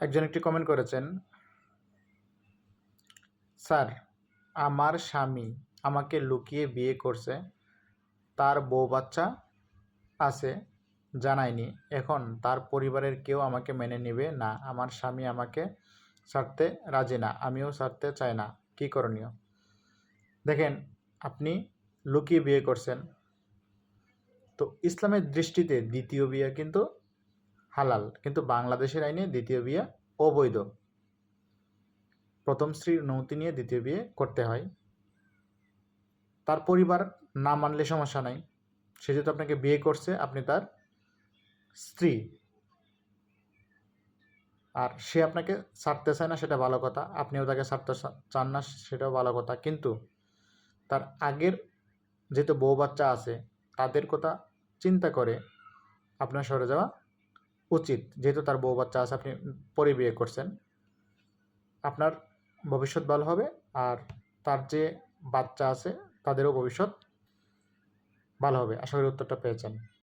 একজন একটি কমেন্ট করেছেন, স্যার আমার স্বামী আমাকে লুকিয়ে বিয়ে করছে, তার বউ বাচ্চা আছে, জানায়নি, এখন তার পরিবারের কেউ আমাকে মেনে নেবে না, আমার স্বামী আমাকে ছাড়তে রাজি না, আমিও ছাড়তে চাই না, কী করণীয়? দেখেন, আপনি লুকিয়ে বিয়ে করছেন, তো ইসলামের দৃষ্টিতে দ্বিতীয় বিয়ে কিন্তু হালাল, কিন্তু বাংলাদেশের আইনে দ্বিতীয় বিয়ে অবৈধ। প্রথম স্ত্রীর অনুমতি নিয়ে দ্বিতীয় বিয়ে করতে হয়। তার পরিবার না মানলে সমস্যা নাই, সে যেহেতু আপনাকে বিয়ে করছে, আপনি তার স্ত্রী, আর সে আপনাকে ছাড়তে চায় না সেটা ভালো কথা, আপনিও তাকে ছাড়তে চান না সেটাও ভালো কথা, কিন্তু তার আগের যেহেতু বউ বাচ্চা আছে তাদের কথা চিন্তা করে আপনার সরে যাওয়া উচিত। যেহেতু তার বউ বাচ্চা আছে, আপনি পরে বিয়ে করছেন, আপনার ভবিষ্যৎ ভালো হবে, আর তার যে বাচ্চা আছে তাদেরও ভবিষ্যৎ ভালো হবে। আশা করি উত্তরটা পেয়েছেন।